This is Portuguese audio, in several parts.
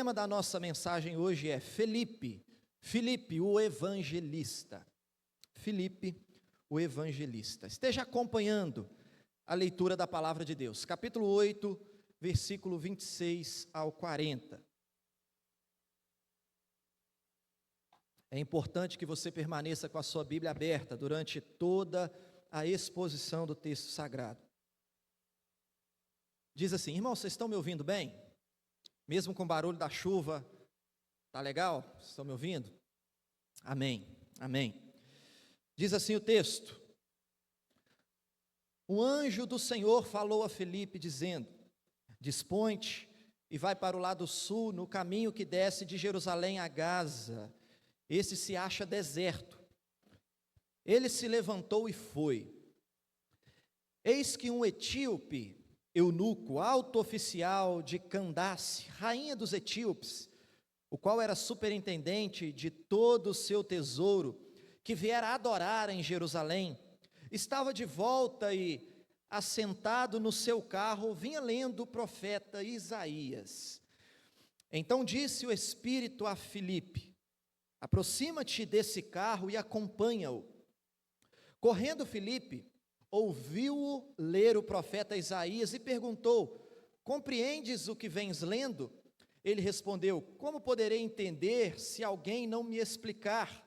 tema da nossa mensagem hoje é Filipe, o evangelista. Filipe, o evangelista. Esteja acompanhando a leitura da palavra de Deus, capítulo 8, versículo 26 ao 40. É importante que você permaneça com a sua Bíblia aberta durante toda a exposição do texto sagrado. Diz assim: irmãos, vocês estão me ouvindo bem? Mesmo com o barulho da chuva, tá legal? Vocês estão me ouvindo? Amém, amém. Diz assim o texto: o anjo do Senhor falou a Filipe, dizendo: dispõe-te e vai para o lado sul, no caminho que desce de Jerusalém a Gaza. Esse se acha deserto. Ele se levantou e foi. Eis que um etíope, eunuco, alto oficial de Candace, rainha dos etíopes, o qual era superintendente de todo o seu tesouro, que viera adorar em Jerusalém, estava de volta e, assentado no seu carro, vinha lendo o profeta Isaías. Então disse o Espírito a Filipe: aproxima-te desse carro e acompanha-o. Correndo Filipe, ouviu-o ler o profeta Isaías e perguntou: compreendes o que vens lendo? Ele respondeu: como poderei entender se alguém não me explicar?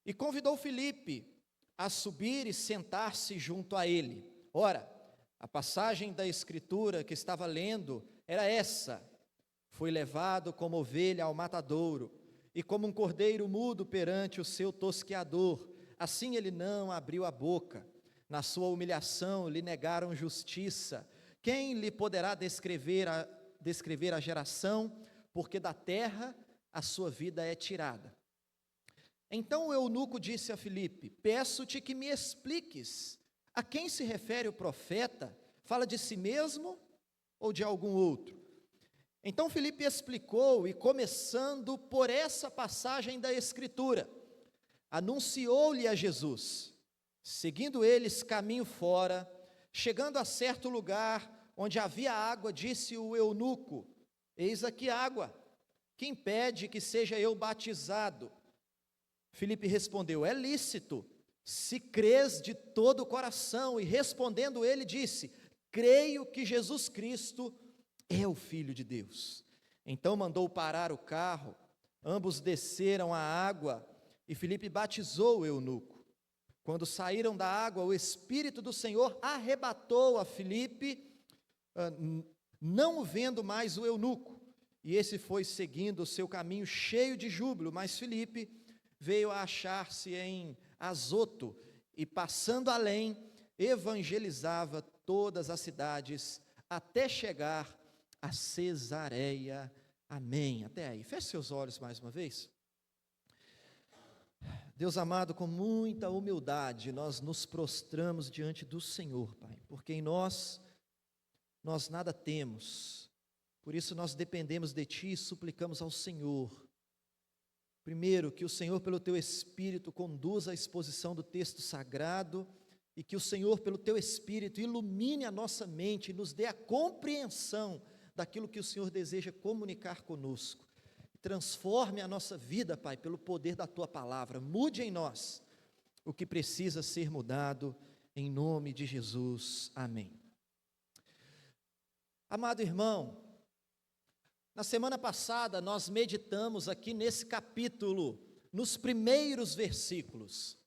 E convidou Filipe a subir e sentar-se junto a ele. Ora, a passagem da escritura que estava lendo era essa: foi levado como ovelha ao matadouro, e como um cordeiro mudo perante o seu tosqueador, assim ele não abriu a boca. Na sua humilhação lhe negaram justiça. Quem lhe poderá descrever a geração? Porque da terra a sua vida é tirada. Então o eunuco disse a Filipe: peço-te que me expliques, a quem se refere o profeta? Fala de si mesmo ou de algum outro? Então Filipe explicou, e começando por essa passagem da Escritura, anunciou-lhe a Jesus. Seguindo eles caminho fora, chegando a certo lugar onde havia água, disse o eunuco: eis aqui água, que impede que seja eu batizado? Filipe respondeu: é lícito, se crês de todo o coração. E respondendo ele disse: creio que Jesus Cristo é o Filho de Deus. Então mandou parar o carro, ambos desceram à água, e Filipe batizou o eunuco. Quando saíram da água, o Espírito do Senhor arrebatou a Filipe, não o vendo mais o eunuco, e esse foi seguindo o seu caminho cheio de júbilo. Mas Filipe veio a achar-se em Azoto, e passando além, evangelizava todas as cidades, até chegar a Cesareia. Amém. Até aí. Feche seus olhos mais uma vez. Deus amado, com muita humildade, nós nos prostramos diante do Senhor, Pai, porque em nós nada temos, por isso nós dependemos de Ti e suplicamos ao Senhor, primeiro, que o Senhor pelo Teu Espírito conduza a exposição do texto sagrado, e que o Senhor pelo Teu Espírito ilumine a nossa mente e nos dê a compreensão daquilo que o Senhor deseja comunicar conosco. Transforme a nossa vida, Pai, pelo poder da Tua palavra. Mude em nós o que precisa ser mudado, em nome de Jesus. Amém. Amado irmão, na semana passada nós meditamos aqui nesse capítulo, nos primeiros versículos,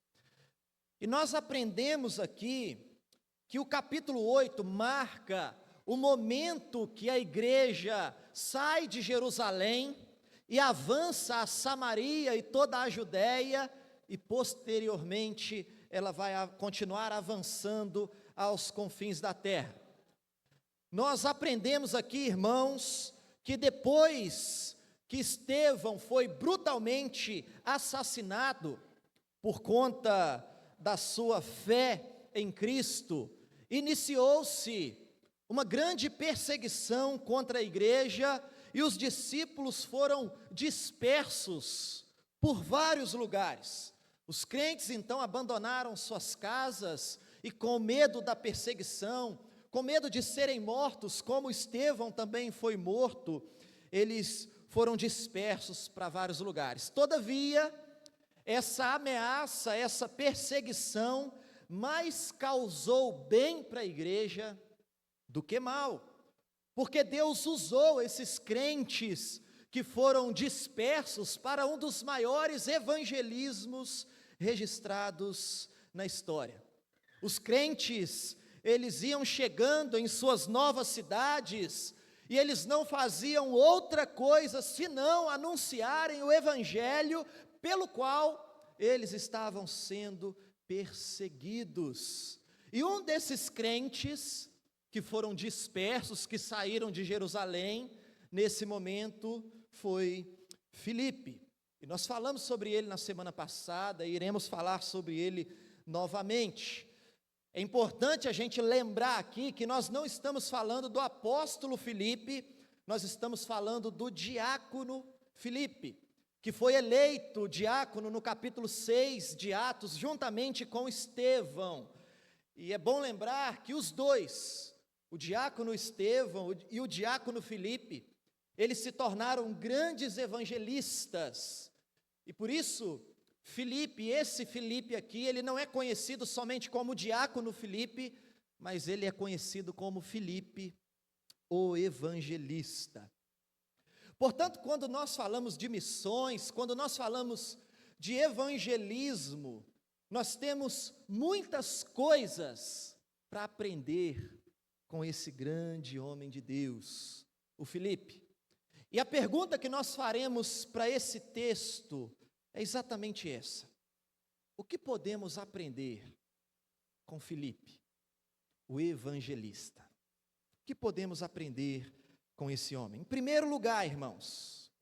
e nós aprendemos aqui que o capítulo 8 marca o momento que a igreja sai de Jerusalém e avança a Samaria e toda a Judéia, e posteriormente ela vai continuar avançando aos confins da terra. Nós aprendemos aqui, irmãos, que depois que Estevão foi brutalmente assassinado por conta da sua fé em Cristo, iniciou-se uma grande perseguição contra a igreja, e os discípulos foram dispersos por vários lugares. Os crentes então abandonaram suas casas, e com medo da perseguição, com medo de serem mortos, como Estevão também foi morto, eles foram dispersos para vários lugares. Todavia, essa ameaça, essa perseguição, mais causou bem para a igreja do que mal, porque Deus usou esses crentes que foram dispersos para um dos maiores evangelismos registrados na história. Os crentes, eles iam chegando em suas novas cidades, e eles não faziam outra coisa senão anunciarem o evangelho pelo qual eles estavam sendo perseguidos. E um desses crentes que foram dispersos, que saíram de Jerusalém, nesse momento foi Filipe. E nós falamos sobre ele na semana passada, e iremos falar sobre ele novamente. É importante a gente lembrar aqui que nós não estamos falando do apóstolo Filipe, nós estamos falando do diácono Filipe, que foi eleito diácono no capítulo 6 de Atos, juntamente com Estevão. E é bom lembrar que os dois, o diácono Estevão e o diácono Filipe, eles se tornaram grandes evangelistas. E por isso, esse Filipe aqui, ele não é conhecido somente como diácono Filipe, mas ele é conhecido como Filipe, o evangelista. Portanto, quando nós falamos de missões, quando nós falamos de evangelismo, nós temos muitas coisas para aprender com esse grande homem de Deus, o Filipe. E a pergunta que nós faremos para esse texto é exatamente essa: o que podemos aprender com Filipe, o evangelista? O que podemos aprender com esse homem? Em primeiro lugar, irmãos,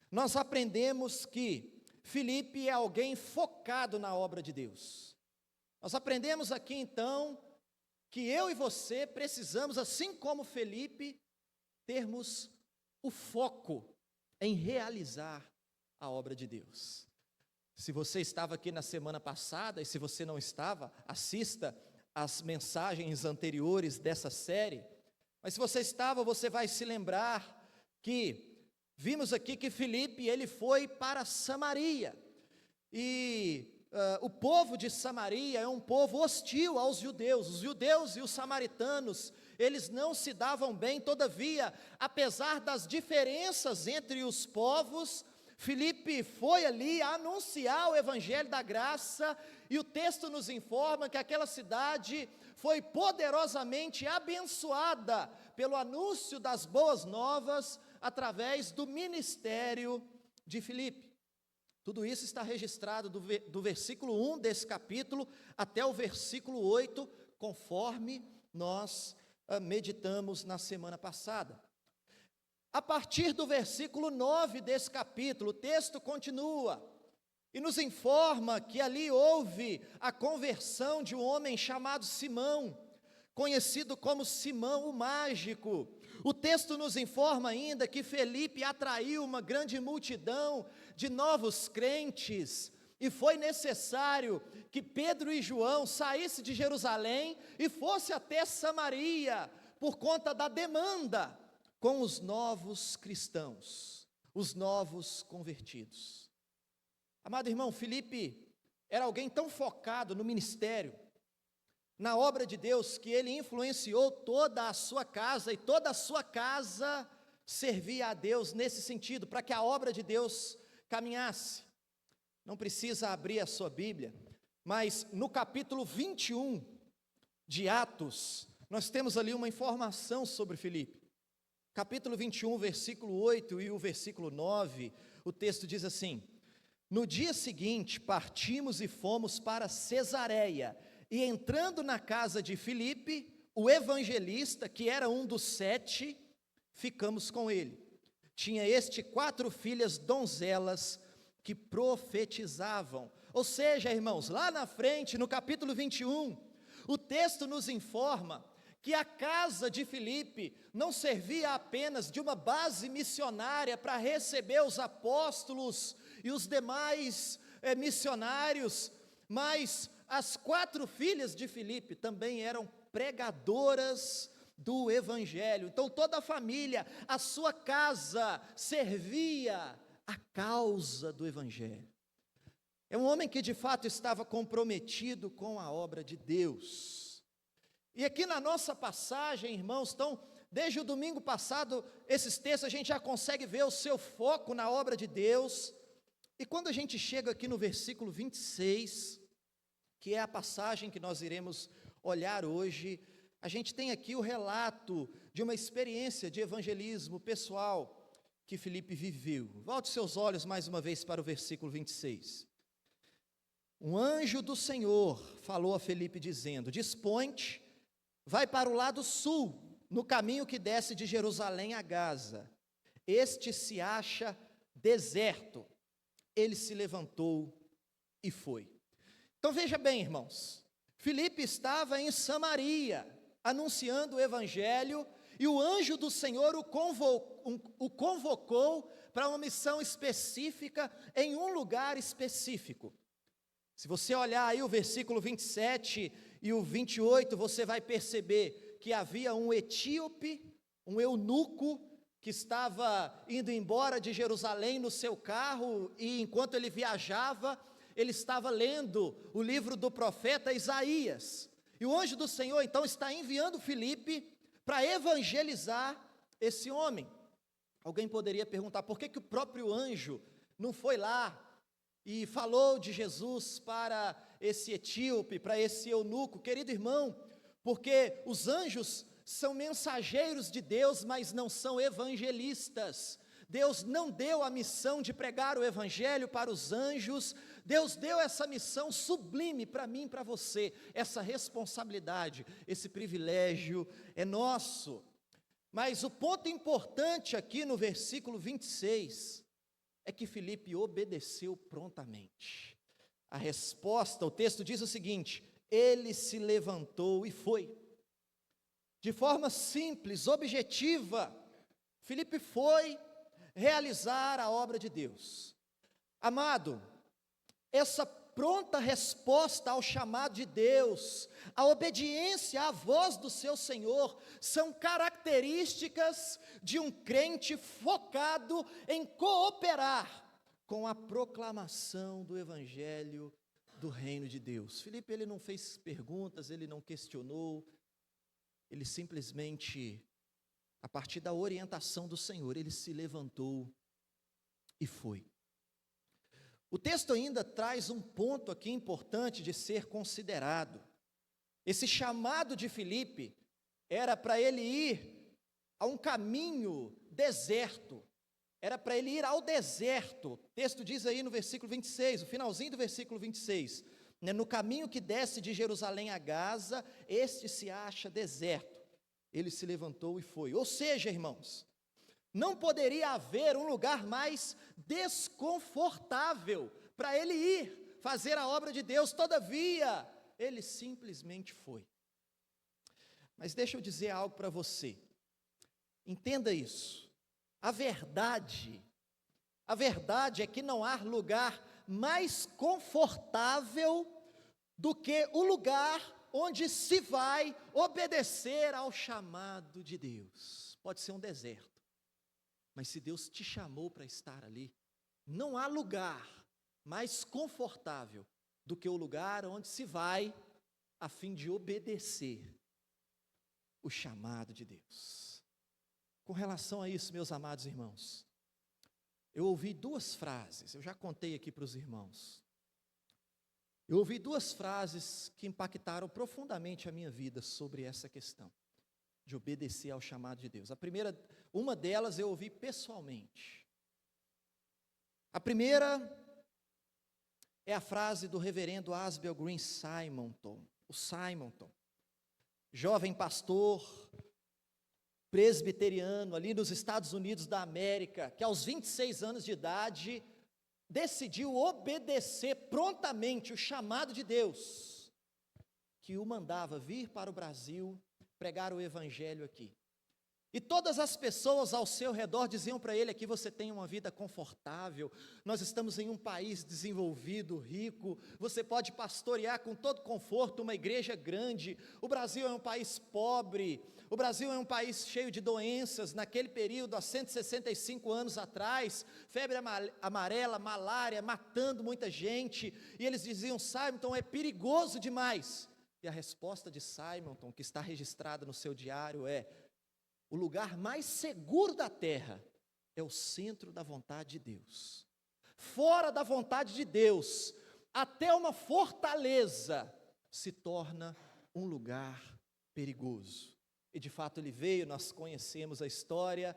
nós aprendemos que Filipe é alguém focado na obra de Deus. Nós aprendemos aqui então que eu e você precisamos, assim como Filipe, termos o foco em realizar a obra de Deus. Se você estava aqui na semana passada, e se você não estava, assista as mensagens anteriores dessa série. Mas se você estava, você vai se lembrar que vimos aqui que Filipe, ele foi para Samaria, e o povo de Samaria é um povo hostil aos judeus. Os judeus e os samaritanos, eles não se davam bem. Todavia, apesar das diferenças entre os povos, Filipe foi ali anunciar o evangelho da graça, e o texto nos informa que aquela cidade foi poderosamente abençoada pelo anúncio das boas novas através do ministério de Filipe. Tudo isso está registrado do versículo 1 desse capítulo até o versículo 8, conforme nós meditamos na semana passada. A partir do versículo 9 desse capítulo, o texto continua e nos informa que ali houve a conversão de um homem chamado Simão, conhecido como Simão o Mágico. O texto nos informa ainda que Filipe atraiu uma grande multidão de novos crentes, e foi necessário que Pedro e João saíssem de Jerusalém e fossem até Samaria, por conta da demanda com os novos cristãos, os novos convertidos. Amado irmão, Filipe era alguém tão focado no ministério, na obra de Deus, que ele influenciou toda a sua casa, e toda a sua casa servia a Deus nesse sentido, para que a obra de Deus caminhasse. Não precisa abrir a sua Bíblia, mas no capítulo 21 de Atos, nós temos ali uma informação sobre Filipe. Capítulo 21, versículo 8 e o versículo 9, o texto diz assim: no dia seguinte partimos e fomos para Cesareia, e entrando na casa de Filipe, o evangelista, que era um dos 7, ficamos com ele. Tinha este 4 filhas donzelas que profetizavam. Ou seja, irmãos, lá na frente, no capítulo 21, o texto nos informa que a casa de Filipe não servia apenas de uma base missionária para receber os apóstolos e os demais missionários, mas as 4 filhas de Filipe também eram pregadoras do evangelho. Então toda a família, a sua casa servia a causa do evangelho. É um homem que de fato estava comprometido com a obra de Deus. E aqui na nossa passagem, irmãos, então, desde o domingo passado, esses textos a gente já consegue ver o seu foco na obra de Deus. E quando a gente chega aqui no versículo 26, que é a passagem que nós iremos olhar hoje, a gente tem aqui o relato de uma experiência de evangelismo pessoal que Filipe viveu. Volte seus olhos mais uma vez para o versículo 26. Um anjo do Senhor falou a Filipe dizendo: dispõe-te, vai para o lado sul, no caminho que desce de Jerusalém a Gaza. Este se acha deserto. Ele se levantou e foi. Então veja bem, irmãos, Filipe estava em Samaria, anunciando o evangelho, e o anjo do Senhor o convocou para uma missão específica, em um lugar específico. Se você olhar aí o versículo 27 e o 28, você vai perceber que havia um etíope, um eunuco, que estava indo embora de Jerusalém no seu carro, e enquanto ele viajava, ele estava lendo o livro do profeta Isaías. E o anjo do Senhor então está enviando Filipe para evangelizar esse homem. Alguém poderia perguntar, por que o próprio anjo não foi lá e falou de Jesus para esse etíope, para esse eunuco? Querido irmão, porque os anjos são mensageiros de Deus, mas não são evangelistas. Deus não deu a missão de pregar o evangelho para os anjos. Deus deu essa missão sublime para mim e para você. Essa responsabilidade, esse privilégio é nosso. Mas o ponto importante aqui no versículo 26 é que Filipe obedeceu prontamente. A resposta, o texto diz o seguinte: ele se levantou e foi. De forma simples, objetiva, Filipe foi realizar a obra de Deus. Amado, essa pronta resposta ao chamado de Deus, a obediência à voz do seu Senhor, são características de um crente focado em cooperar com a proclamação do evangelho do reino de Deus. Filipe, ele não fez perguntas, ele não questionou, ele simplesmente, a partir da orientação do Senhor, ele se levantou e foi. O texto ainda traz um ponto aqui importante de ser considerado. Esse chamado de Filipe era para ele ir a um caminho deserto, era para ele ir ao deserto. O texto diz aí no versículo 26, o finalzinho do versículo 26, no caminho que desce de Jerusalém a Gaza, este se acha deserto. Ele se levantou e foi. Ou seja, irmãos, não poderia haver um lugar mais desconfortável para ele ir fazer a obra de Deus. Todavia, ele simplesmente foi. Mas deixa eu dizer algo para você. Entenda isso. A verdade é que não há lugar mais confortável do que o lugar onde se vai obedecer ao chamado de Deus. Pode ser um deserto, mas se Deus te chamou para estar ali, não há lugar mais confortável do que o lugar onde se vai a fim de obedecer o chamado de Deus. Com relação a isso, meus amados irmãos, eu ouvi duas frases, eu já contei aqui para os irmãos. Eu ouvi duas frases que impactaram profundamente a minha vida sobre essa questão de obedecer ao chamado de Deus. A primeira, uma delas eu ouvi pessoalmente. A primeira é a frase do reverendo Asbel Green Simonton, o Simonton, jovem pastor presbiteriano ali nos Estados Unidos da América, que aos 26 anos de idade decidiu obedecer prontamente o chamado de Deus, que o mandava vir para o Brasil pregar o evangelho aqui. E todas as pessoas ao seu redor diziam para ele: aqui você tem uma vida confortável, nós estamos em um país desenvolvido, rico, você pode pastorear com todo conforto uma igreja grande. O Brasil é um país pobre, o Brasil é um país cheio de doenças. Naquele período, há 165 anos atrás, febre amarela, malária, matando muita gente, e eles diziam: Simonton, é perigoso demais. E a resposta de Simonton, que está registrada no seu diário, é: o lugar mais seguro da terra é o centro da vontade de Deus. Fora da vontade de Deus, até uma fortaleza se torna um lugar perigoso. E de fato ele veio, nós conhecemos a história,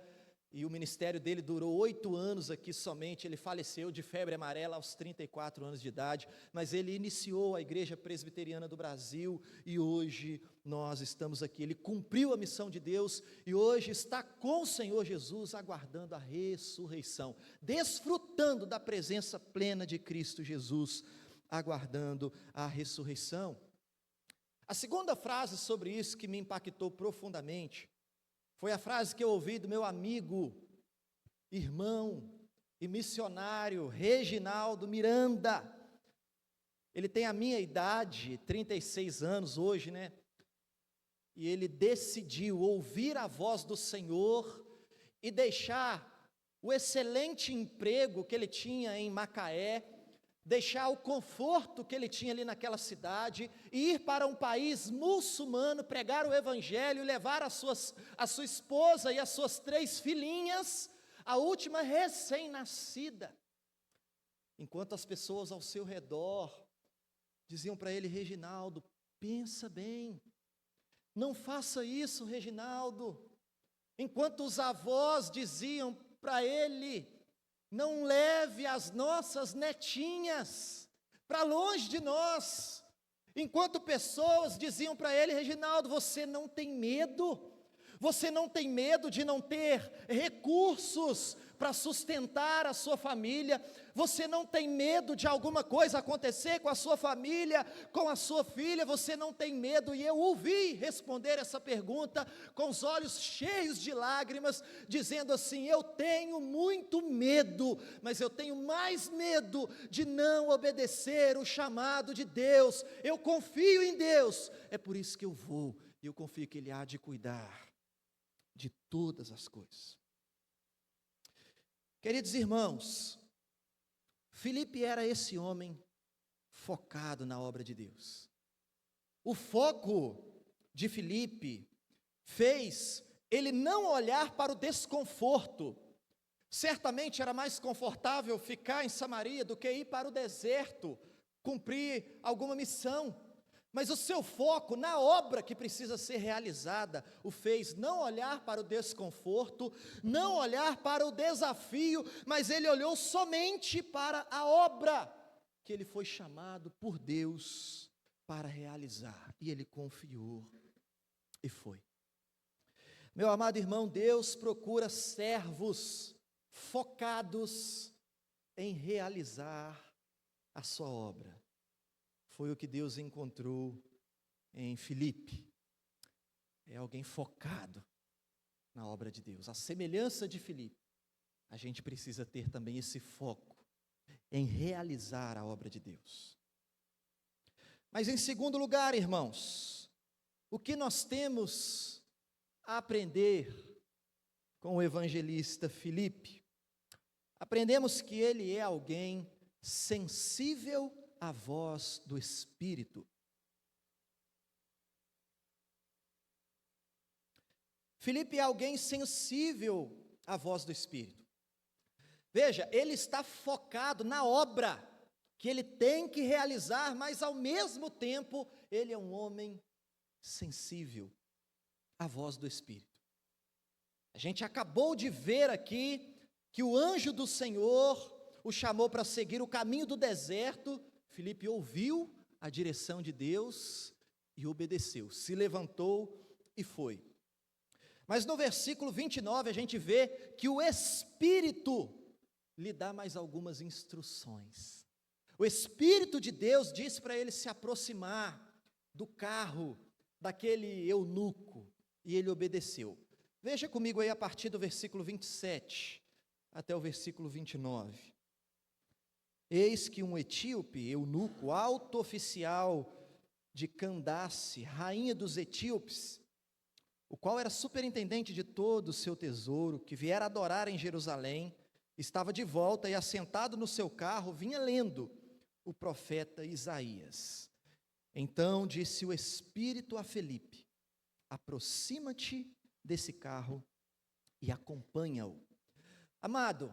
e o ministério dele durou 8 anos aqui somente. Ele faleceu de febre amarela aos 34 anos de idade, mas ele iniciou a Igreja Presbiteriana do Brasil, e hoje nós estamos aqui. Ele cumpriu a missão de Deus, e hoje está com o Senhor Jesus, aguardando a ressurreição, desfrutando da presença plena de Cristo Jesus, aguardando a ressurreição. A segunda frase sobre isso que me impactou profundamente foi a frase que eu ouvi do meu amigo, irmão e missionário Reginaldo Miranda. Ele tem a minha idade, 36 anos hoje, né? E ele decidiu ouvir a voz do Senhor e deixar o excelente emprego que ele tinha em Macaé, deixar o conforto que ele tinha ali naquela cidade e ir para um país muçulmano, pregar o evangelho, levar a sua esposa e as suas 3 filhinhas, a última recém-nascida. Enquanto as pessoas ao seu redor diziam para ele: Reginaldo, pensa bem, não faça isso, Reginaldo. Enquanto os avós diziam para ele: não leve as nossas netinhas para longe de nós. Enquanto pessoas diziam para ele: Reginaldo, você não tem medo? Você não tem medo de não ter recursos para sustentar a sua família? Você não tem medo de alguma coisa acontecer com a sua família, com a sua filha? Você não tem medo? E eu ouvi responder essa pergunta com os olhos cheios de lágrimas, dizendo assim: eu tenho muito medo, mas eu tenho mais medo de não obedecer o chamado de Deus. Eu confio em Deus, é por isso que eu vou, e eu confio que Ele há de cuidar de todas as coisas. Queridos irmãos, Filipe era esse homem focado na obra de Deus. O foco de Filipe fez ele não olhar para o desconforto. Certamente era mais confortável ficar em Samaria do que ir para o deserto, cumprir alguma missão. Mas o seu foco na obra que precisa ser realizada o fez não olhar para o desconforto, não olhar para o desafio, mas ele olhou somente para a obra que ele foi chamado por Deus para realizar. E ele confiou e foi. Meu amado irmão, Deus procura servos focados em realizar a sua obra. Foi o que Deus encontrou em Filipe. É alguém focado na obra de Deus. A semelhança de Filipe, a gente precisa ter também esse foco em realizar a obra de Deus. Mas em segundo lugar, irmãos, o que nós temos a aprender com o evangelista Filipe? Aprendemos que ele é alguém sensível a voz do Espírito. Filipe é alguém sensível à voz do Espírito. Veja, ele está focado na obra que ele tem que realizar, mas ao mesmo tempo, ele é um homem sensível à voz do Espírito. A gente acabou de ver aqui que o anjo do Senhor o chamou para seguir o caminho do deserto. Filipe ouviu a direção de Deus e obedeceu, se levantou e foi. Mas no versículo 29 a gente vê que o Espírito lhe dá mais algumas instruções. O Espírito de Deus diz para ele se aproximar do carro daquele eunuco, e ele obedeceu. Veja comigo aí a partir do versículo 27 até o versículo 29. Eis que um etíope, eunuco, alto oficial de Candace, rainha dos etíopes, o qual era superintendente de todo o seu tesouro, que viera adorar em Jerusalém, estava de volta e assentado no seu carro, vinha lendo o profeta Isaías. Então disse o Espírito a Filipe: aproxima-te desse carro e acompanha-o. Amado,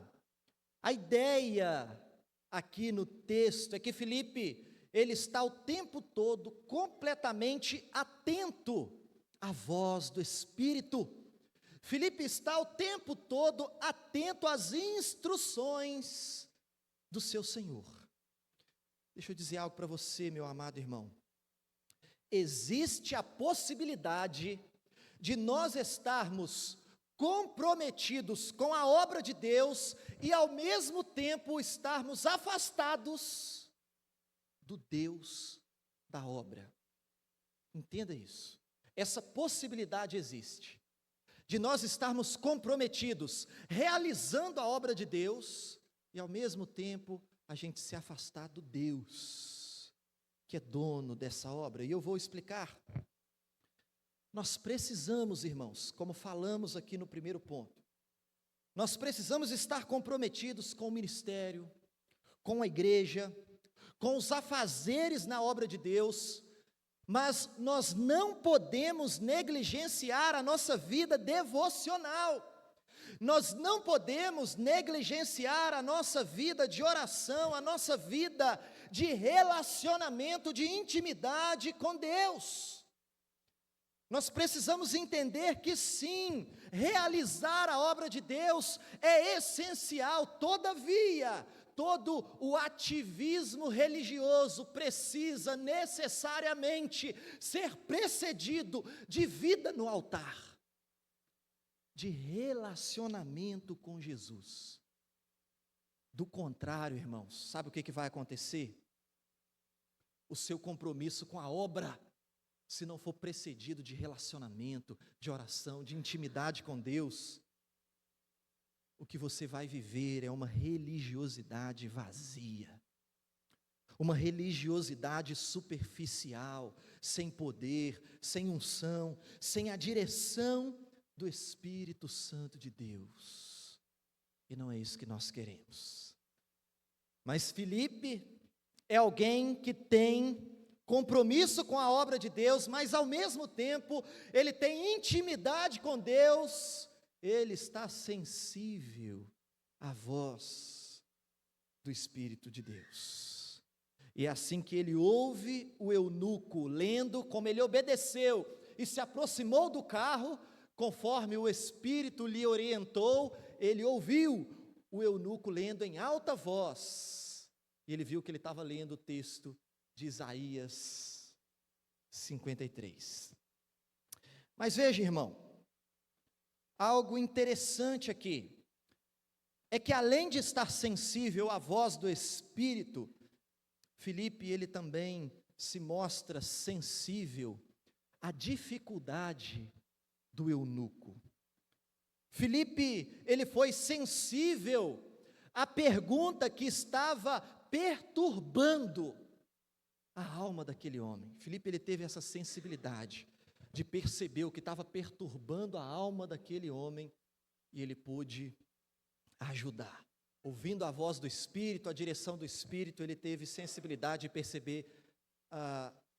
a ideia aqui no texto é que Filipe, ele está o tempo todo completamente atento à voz do Espírito. Filipe está o tempo todo atento às instruções do seu Senhor. Deixa eu dizer algo para você, meu amado irmão. Existe a possibilidade de nós estarmos comprometidos com a obra de Deus e ao mesmo tempo estarmos afastados do Deus da obra. Entenda isso. Essa possibilidade existe, de nós estarmos comprometidos, realizando a obra de Deus, e ao mesmo tempo a gente se afastar do Deus, que é dono dessa obra. E eu vou explicar. Nós precisamos, irmãos, como falamos aqui no primeiro ponto, nós precisamos estar comprometidos com o ministério, com a igreja, com os afazeres na obra de Deus, mas nós não podemos negligenciar a nossa vida devocional, nós não podemos negligenciar a nossa vida de oração, a nossa vida de relacionamento, de intimidade com Deus. Nós precisamos entender que sim, realizar a obra de Deus é essencial, todavia, todo o ativismo religioso precisa necessariamente ser precedido de vida no altar, de relacionamento com Jesus. Do contrário, irmãos, sabe o que vai acontecer? O seu compromisso com a obra, se não for precedido de relacionamento, de oração, de intimidade com Deus, o que você vai viver é uma religiosidade vazia, uma religiosidade superficial, sem poder, sem unção, sem a direção do Espírito Santo de Deus. E não é isso que nós queremos. Mas Filipe é alguém que tem compromisso com a obra de Deus, mas ao mesmo tempo ele tem intimidade com Deus, ele está sensível à voz do Espírito de Deus. E é assim que ele ouve o eunuco lendo, como ele obedeceu e se aproximou do carro, conforme o Espírito lhe orientou, ele ouviu o eunuco lendo em alta voz, e ele viu que ele estava lendo o texto de Isaías 53. Mas veja, irmão, algo interessante aqui, é que além de estar sensível à voz do Espírito, Filipe, ele também se mostra sensível à dificuldade do eunuco. Filipe, ele foi sensível à pergunta que estava perturbando a alma daquele homem. Filipe, ele teve essa sensibilidade de perceber o que estava perturbando a alma daquele homem, e ele pôde ajudar. Ouvindo a voz do Espírito, a direção do Espírito, ele teve sensibilidade de perceber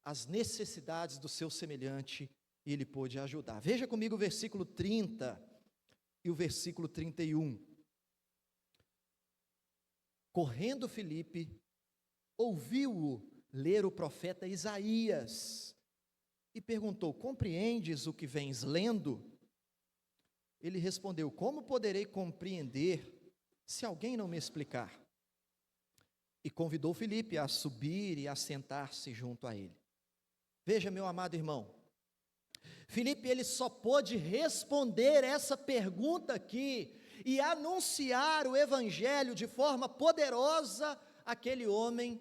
as necessidades do seu semelhante, e ele pôde ajudar. Veja comigo o versículo 30 e o versículo 31. Correndo Filipe, ouviu-o ler o profeta Isaías, e perguntou: compreendes o que vens lendo? Ele respondeu: como poderei compreender se alguém não me explicar? E convidou Filipe a subir e a sentar-se junto a ele. Veja, meu amado irmão, Filipe, ele só pôde responder essa pergunta aqui e anunciar o evangelho de forma poderosa àquele homem,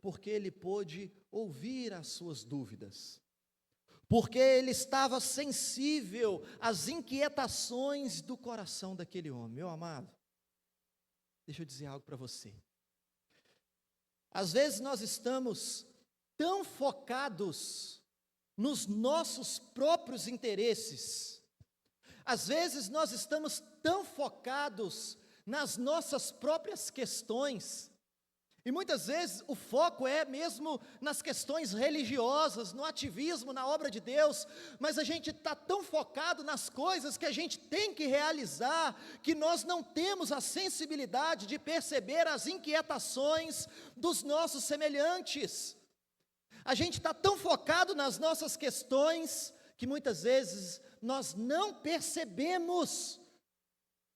porque ele pôde ouvir as suas dúvidas, porque ele estava sensível às inquietações do coração daquele homem. Meu amado, deixa eu dizer algo para você. Às vezes nós estamos tão focados nos nossos próprios interesses, às vezes nós estamos tão focados nas nossas próprias questões, e muitas vezes o foco é mesmo nas questões religiosas, no ativismo, na obra de Deus, mas a gente está tão focado nas coisas que a gente tem que realizar, que nós não temos a sensibilidade de perceber as inquietações dos nossos semelhantes. A gente está tão focado nas nossas questões, que muitas vezes nós não percebemos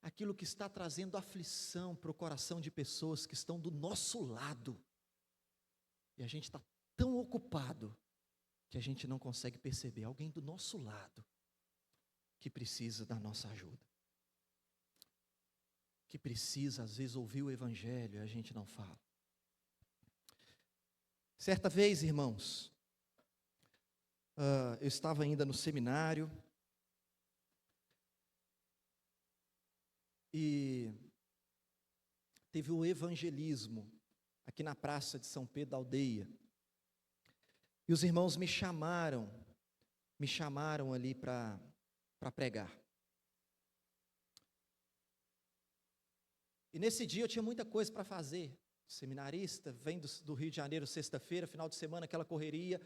aquilo que está trazendo aflição para o coração de pessoas que estão do nosso lado, e a gente está tão ocupado, que a gente não consegue perceber alguém do nosso lado, que precisa da nossa ajuda, que precisa às vezes ouvir o Evangelho, e a gente não fala. Certa vez, irmãos, eu estava ainda no seminário, e teve o evangelismo aqui na praça de São Pedro da Aldeia, e os irmãos me chamaram ali para pregar. E nesse dia eu tinha muita coisa para fazer. Seminarista, vem do Rio de Janeiro sexta-feira, final de semana aquela correria,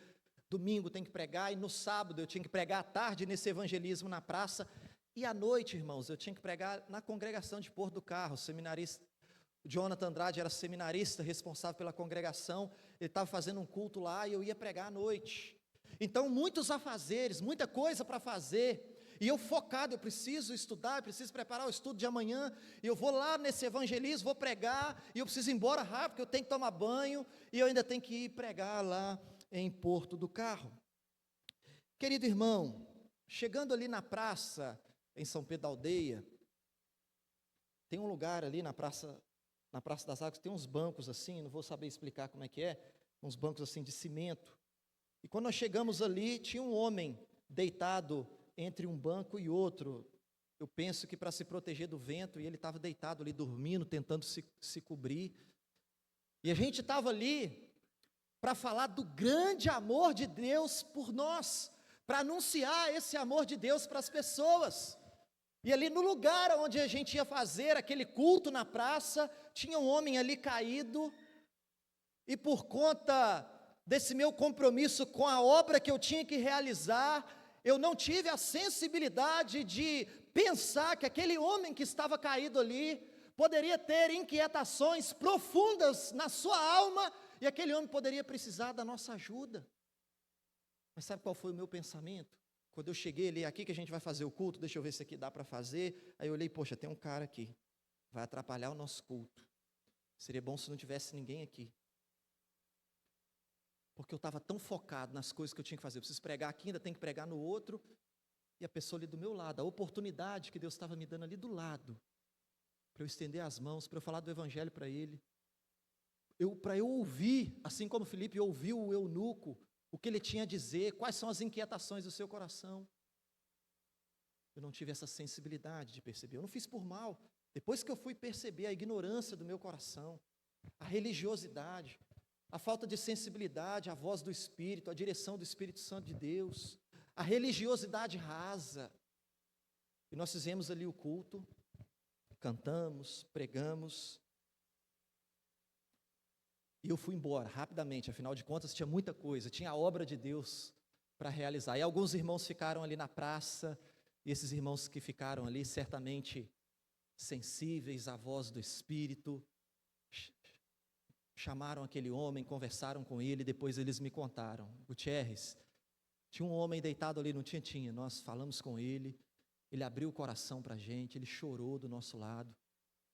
domingo tem que pregar, e no sábado eu tinha que pregar à tarde nesse evangelismo na praça. E à noite, irmãos, eu tinha que pregar na congregação de Porto do Carro. O seminarista, o Jonathan Andrade era seminarista, responsável pela congregação, ele estava fazendo um culto lá e eu ia pregar à noite. Então, muitos afazeres, muita coisa para fazer, e eu focado, eu preciso estudar, eu preciso preparar o estudo de amanhã, e eu vou lá nesse evangelismo, vou pregar, e eu preciso ir embora rápido, porque eu tenho que tomar banho, e eu ainda tenho que ir pregar lá em Porto do Carro. Querido irmão, chegando ali na praça, em São Pedro da Aldeia, tem um lugar ali na Praça das Águas, tem uns bancos assim, não vou saber explicar como é que é, uns bancos assim de cimento, e quando nós chegamos ali, tinha um homem deitado entre um banco e outro, eu penso que para se proteger do vento, e ele estava deitado ali dormindo, tentando se cobrir, e a gente estava ali para falar do grande amor de Deus por nós, para anunciar esse amor de Deus para as pessoas. E ali no lugar onde a gente ia fazer aquele culto na praça, tinha um homem ali caído, e por conta desse meu compromisso com a obra que eu tinha que realizar, eu não tive a sensibilidade de pensar que aquele homem que estava caído ali, poderia ter inquietações profundas na sua alma, e aquele homem poderia precisar da nossa ajuda. Mas sabe qual foi o meu pensamento? Quando eu cheguei ali, aqui que a gente vai fazer o culto, deixa eu ver se aqui dá para fazer. Aí eu olhei, poxa, tem um cara aqui, vai atrapalhar o nosso culto. Seria bom se não tivesse ninguém aqui. Porque eu estava tão focado nas coisas que eu tinha que fazer. Eu preciso pregar aqui, ainda tenho que pregar no outro. E a pessoa ali do meu lado, a oportunidade que Deus estava me dando ali do lado, para eu estender as mãos, para eu falar do Evangelho para ele. Para eu ouvir, assim como Filipe ouviu o eunuco, o que ele tinha a dizer, quais são as inquietações do seu coração. Eu não tive essa sensibilidade de perceber, eu não fiz por mal. Depois que eu fui perceber a ignorância do meu coração, a religiosidade, a falta de sensibilidade à voz do Espírito, à direção do Espírito Santo de Deus, a religiosidade rasa. E nós fizemos ali o culto, cantamos, pregamos, e eu fui embora rapidamente, afinal de contas tinha muita coisa, tinha a obra de Deus para realizar. E alguns irmãos ficaram ali na praça, e esses irmãos que ficaram ali, certamente sensíveis à voz do Espírito, chamaram aquele homem, conversaram com ele, depois eles me contaram: Gutierrez, tinha um homem deitado ali, não tinha, nós falamos com ele abriu o coração para a gente, ele chorou do nosso lado,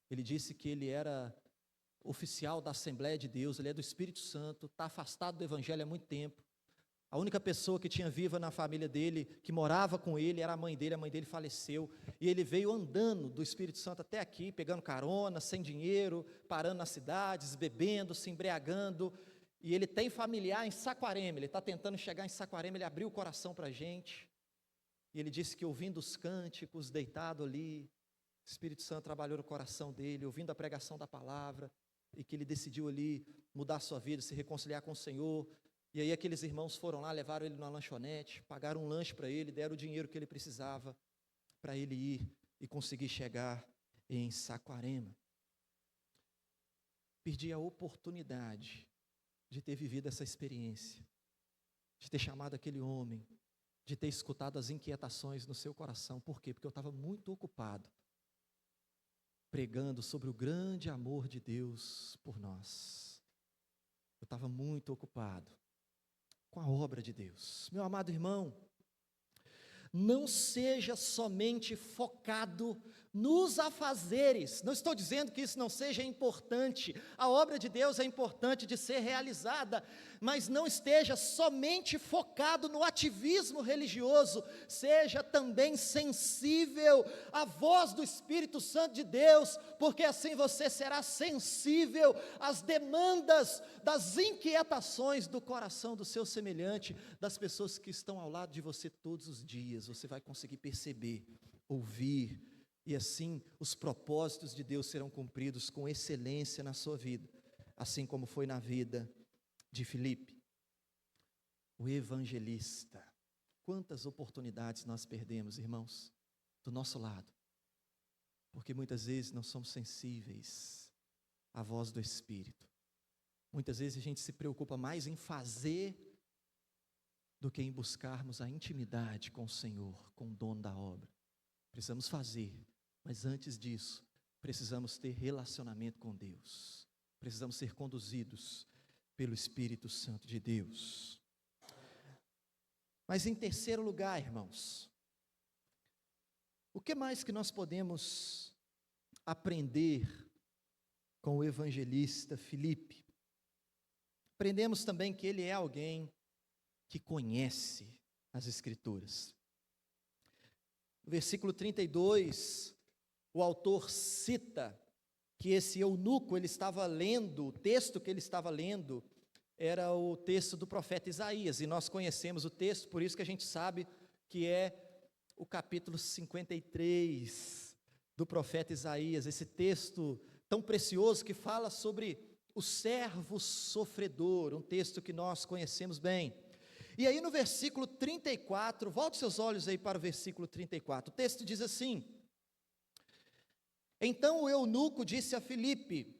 ele disse que ele era oficial da Assembleia de Deus, ele é do Espírito Santo, está afastado do Evangelho há muito tempo, a única pessoa que tinha viva na família dele, que morava com ele, era a mãe dele faleceu, e ele veio andando do Espírito Santo até aqui, pegando carona, sem dinheiro, parando nas cidades, bebendo, se embriagando, e ele tem familiar em Saquarema, ele está tentando chegar em Saquarema, ele abriu o coração para a gente, e ele disse que ouvindo os cânticos, deitado ali, o Espírito Santo trabalhou no coração dele, ouvindo a pregação da palavra, e que ele decidiu ali mudar a sua vida, se reconciliar com o Senhor. E aí aqueles irmãos foram lá, levaram ele numa lanchonete, pagaram um lanche para ele, deram o dinheiro que ele precisava para ele ir e conseguir chegar em Saquarema. Perdi a oportunidade de ter vivido essa experiência, de ter chamado aquele homem, de ter escutado as inquietações no seu coração. Por quê? Porque eu estava muito ocupado pregando sobre o grande amor de Deus por nós. Eu estava muito ocupado com a obra de Deus. Meu amado irmão, não seja somente focado nos afazeres. Não estou dizendo que isso não seja importante. A obra de Deus é importante de ser realizada, mas não esteja somente focado no ativismo religioso. Seja também sensível à voz do Espírito Santo de Deus, porque assim você será sensível às demandas, das inquietações do coração do seu semelhante, das pessoas que estão ao lado de você todos os dias. Você vai conseguir perceber, ouvir, e assim os propósitos de Deus serão cumpridos com excelência na sua vida, assim como foi na vida de Filipe, o evangelista. Quantas oportunidades nós perdemos, irmãos, do nosso lado, porque muitas vezes não somos sensíveis à voz do Espírito. Muitas vezes a gente se preocupa mais em fazer do que em buscarmos a intimidade com o Senhor, com o dono da obra. Precisamos fazer, mas antes disso, precisamos ter relacionamento com Deus. Precisamos ser conduzidos pelo Espírito Santo de Deus. Mas em terceiro lugar, irmãos, o que mais que nós podemos aprender com o evangelista Filipe? Aprendemos também que ele é alguém que conhece as Escrituras. No versículo 32, o autor cita que esse eunuco, ele estava lendo, o texto que ele estava lendo, era o texto do profeta Isaías, e nós conhecemos o texto, por isso que a gente sabe que é o capítulo 53 do profeta Isaías, esse texto tão precioso que fala sobre o servo sofredor, um texto que nós conhecemos bem. E aí no versículo 34, volte seus olhos aí para o versículo 34, o texto diz assim: então o eunuco disse a Filipe: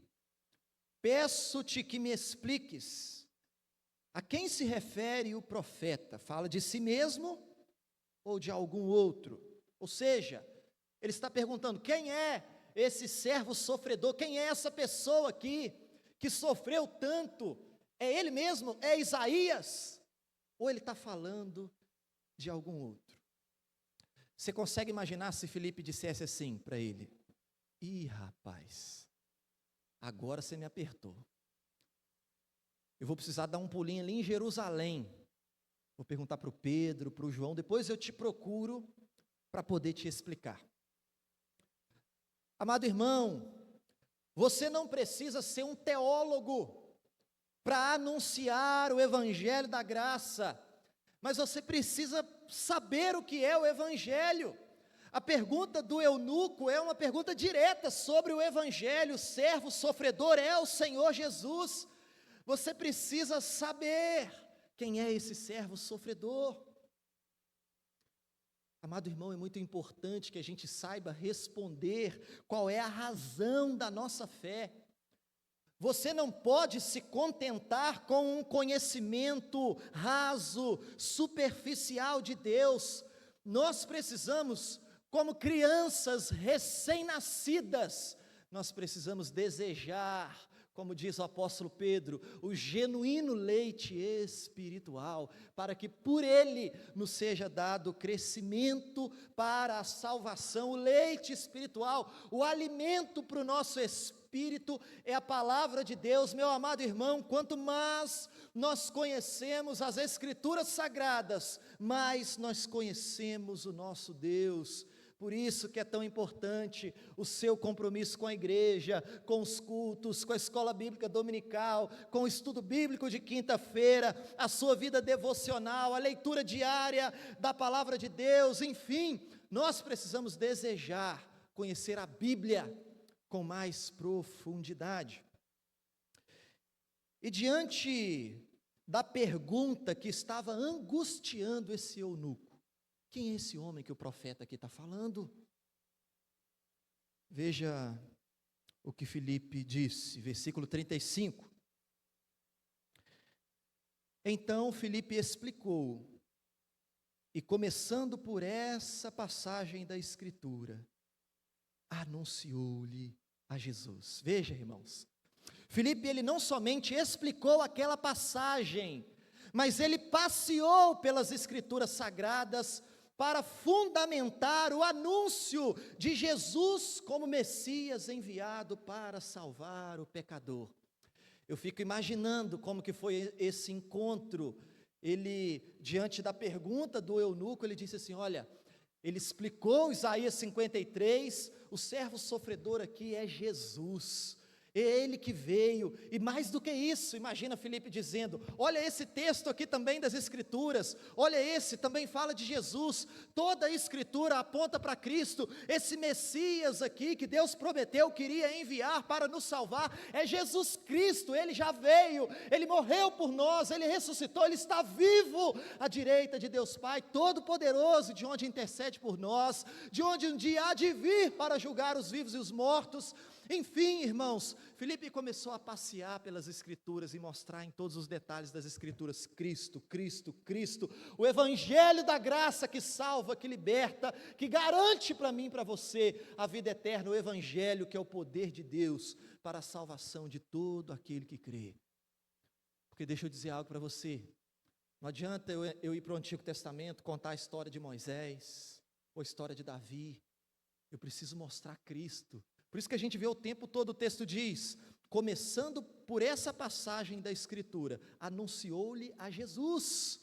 peço-te que me expliques, a quem se refere o profeta? Fala de si mesmo ou de algum outro? Ou seja, ele está perguntando, quem é esse servo sofredor? Quem é essa pessoa aqui, que sofreu tanto? É ele mesmo? É Isaías? Ou ele está falando de algum outro? Você consegue imaginar se Filipe dissesse assim para ele: ih, rapaz, agora você me apertou. Eu vou precisar dar um pulinho ali em Jerusalém. Vou perguntar para o Pedro, para o João, depois eu te procuro para poder te explicar. Amado irmão, você não precisa ser um teólogo para anunciar o evangelho da graça, mas você precisa saber o que é o evangelho. A pergunta do eunuco é uma pergunta direta sobre o evangelho. O servo sofredor é o Senhor Jesus. Você precisa saber quem é esse servo sofredor. Amado irmão, é muito importante que a gente saiba responder qual é a razão da nossa fé. Você não pode se contentar com um conhecimento raso, superficial de Deus. Nós precisamos, como crianças recém-nascidas, nós precisamos desejar, como diz o apóstolo Pedro, o genuíno leite espiritual, para que por ele nos seja dado crescimento para a salvação. O leite espiritual, o alimento para o nosso espírito é a palavra de Deus. Meu amado irmão, quanto mais nós conhecemos as Escrituras Sagradas, mais nós conhecemos o nosso Deus. Por isso que é tão importante o seu compromisso com a igreja, com os cultos, com a escola bíblica dominical, com o estudo bíblico de quinta-feira, a sua vida devocional, a leitura diária da palavra de Deus, enfim, nós precisamos desejar conhecer a Bíblia com mais profundidade. E diante da pergunta que estava angustiando esse eunuco, quem é esse homem que o profeta aqui está falando? Veja o que Filipe disse, versículo 35. Então Filipe explicou, e começando por essa passagem da Escritura, anunciou-lhe a Jesus. Veja, irmãos, Filipe, ele não somente explicou aquela passagem, mas ele passeou pelas Escrituras Sagradas para fundamentar o anúncio de Jesus como Messias enviado para salvar o pecador. Eu fico imaginando como que foi esse encontro. Ele, diante da pergunta do eunuco, ele disse assim, olha, ele explicou Isaías 53, o servo sofredor aqui é Jesus, é Ele que veio, e mais do que isso, imagina Filipe dizendo, olha esse texto aqui também das Escrituras, olha esse, também fala de Jesus, toda a Escritura aponta para Cristo, esse Messias aqui, que Deus prometeu, queria enviar para nos salvar, é Jesus Cristo, Ele já veio, Ele morreu por nós, Ele ressuscitou, Ele está vivo, à direita de Deus Pai, Todo-Poderoso, de onde intercede por nós, de onde um dia há de vir para julgar os vivos e os mortos. Enfim, irmãos, Filipe começou a passear pelas Escrituras e mostrar em todos os detalhes das Escrituras, Cristo, Cristo, Cristo, o Evangelho da graça que salva, que liberta, que garante para mim e para você a vida eterna, o Evangelho que é o poder de Deus para a salvação de todo aquele que crê. Porque deixa eu dizer algo para você, não adianta eu ir para o Antigo Testamento, contar a história de Moisés, ou a história de Davi, eu preciso mostrar Cristo. Por isso que a gente vê o tempo todo, o texto diz, começando por essa passagem da Escritura, anunciou-lhe a Jesus.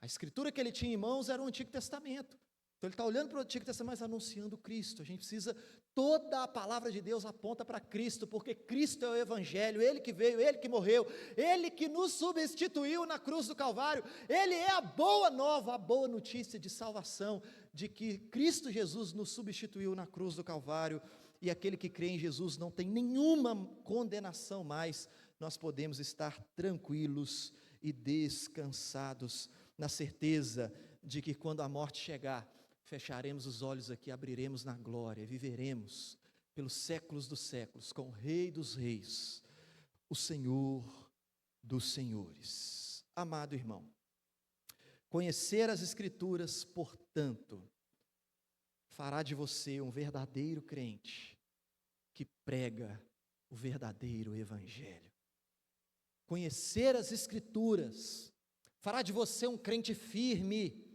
A Escritura que ele tinha em mãos era o Antigo Testamento. Então ele está olhando para o Antigo Testamento, mas anunciando Cristo. A gente precisa, toda a palavra de Deus aponta para Cristo, porque Cristo é o Evangelho, Ele que veio, Ele que morreu, Ele que nos substituiu na cruz do Calvário, Ele é a boa nova, a boa notícia de salvação, de que Cristo Jesus nos substituiu na cruz do Calvário, e aquele que crê em Jesus não tem nenhuma condenação mais, nós podemos estar tranquilos e descansados, na certeza de que quando a morte chegar, fecharemos os olhos aqui, abriremos na glória, viveremos pelos séculos dos séculos, com o Rei dos Reis, o Senhor dos Senhores. Amado irmão, conhecer as Escrituras, portanto, fará de você um verdadeiro crente, que prega o verdadeiro Evangelho. Conhecer as Escrituras, fará de você um crente firme,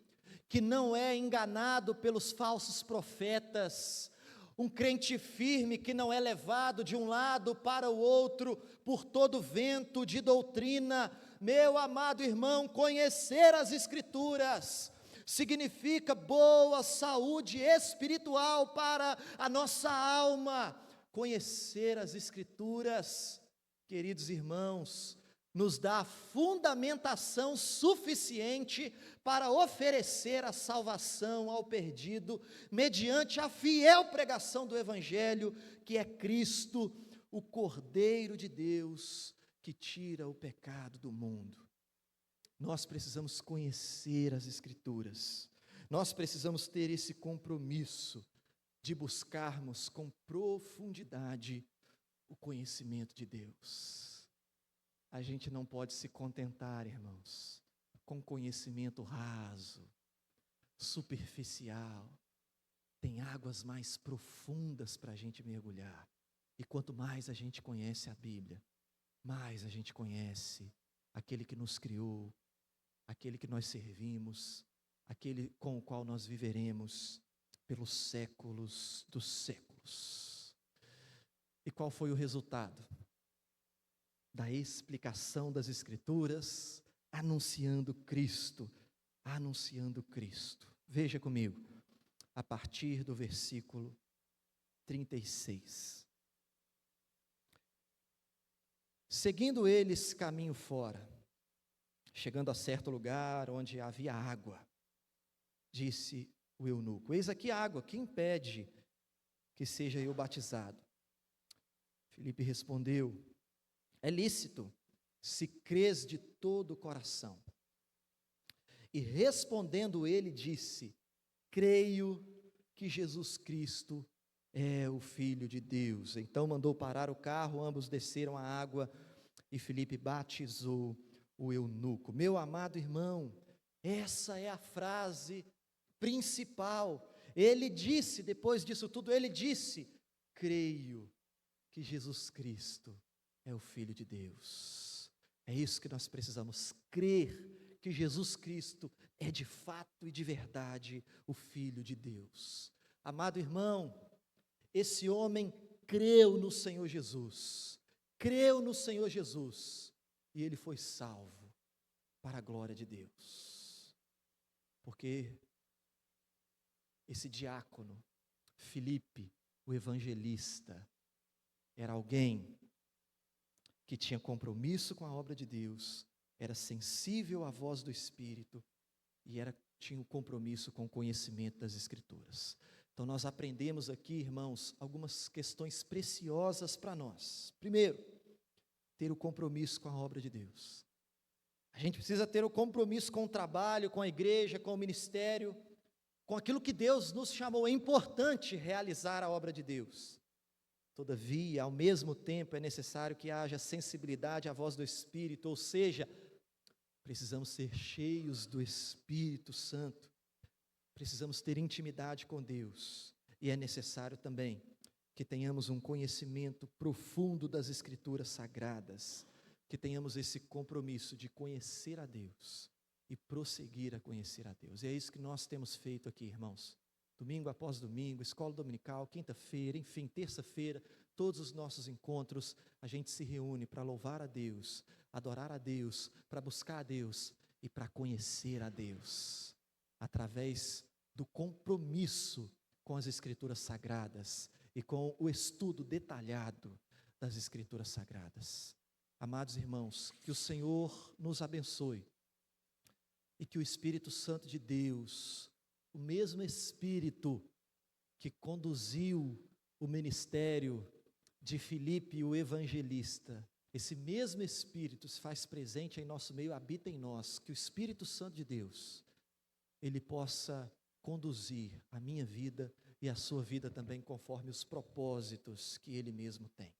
que não é enganado pelos falsos profetas, um crente firme que não é levado de um lado para o outro, por todo vento de doutrina. Meu amado irmão, conhecer as Escrituras significa boa saúde espiritual para a nossa alma. Conhecer as Escrituras, queridos irmãos, nos dá a fundamentação suficiente para oferecer a salvação ao perdido, mediante a fiel pregação do Evangelho, que é Cristo, o Cordeiro de Deus, que tira o pecado do mundo. Nós precisamos conhecer as Escrituras, nós precisamos ter esse compromisso de buscarmos com profundidade o conhecimento de Deus. A gente não pode se contentar, irmãos, com conhecimento raso, superficial. Tem águas mais profundas para a gente mergulhar. E quanto mais a gente conhece a Bíblia, mais a gente conhece aquele que nos criou, aquele que nós servimos, aquele com o qual nós viveremos pelos séculos dos séculos. E qual foi o resultado da explicação das Escrituras, anunciando Cristo, anunciando Cristo? Veja comigo, a partir do versículo 36. Seguindo eles caminho fora, chegando a certo lugar onde havia água, disse o eunuco: eis aqui água, que impede que seja eu batizado? Filipe respondeu: é lícito, se crês de todo o coração. E respondendo ele disse: creio que Jesus Cristo é o Filho de Deus. Então mandou parar o carro, ambos desceram a água e Filipe batizou o eunuco. Meu amado irmão, essa é a frase principal. Ele disse, depois disso tudo, ele disse: creio que Jesus Cristo é o Filho de Deus. É isso que nós precisamos, crer que Jesus Cristo é de fato e de verdade o Filho de Deus. Amado irmão, esse homem creu no Senhor Jesus, e ele foi salvo para a glória de Deus. Porque esse diácono, Filipe, o evangelista, era alguém que tinha compromisso com a obra de Deus, era sensível à voz do Espírito e tinha um compromisso com o conhecimento das Escrituras. Então nós aprendemos aqui, irmãos, algumas questões preciosas para nós. Primeiro, ter o compromisso com a obra de Deus. A gente precisa ter o compromisso com o trabalho, com a igreja, com o ministério, com aquilo que Deus nos chamou. É importante realizar a obra de Deus. Todavia, ao mesmo tempo, é necessário que haja sensibilidade à voz do Espírito, ou seja, precisamos ser cheios do Espírito Santo, precisamos ter intimidade com Deus, e é necessário também que tenhamos um conhecimento profundo das Escrituras Sagradas, que tenhamos esse compromisso de conhecer a Deus e prosseguir a conhecer a Deus. E é isso que nós temos feito aqui, irmãos. Domingo após domingo, escola dominical, quinta-feira, enfim, terça-feira, todos os nossos encontros, a gente se reúne para louvar a Deus, adorar a Deus, para buscar a Deus e para conhecer a Deus, através do compromisso com as Escrituras Sagradas e com o estudo detalhado das Escrituras Sagradas. Amados irmãos, que o Senhor nos abençoe e que o Espírito Santo de Deus, o mesmo Espírito que conduziu o ministério de Filipe, o evangelista, esse mesmo Espírito se faz presente em nosso meio, habita em nós, que o Espírito Santo de Deus, ele possa conduzir a minha vida e a sua vida também conforme os propósitos que ele mesmo tem.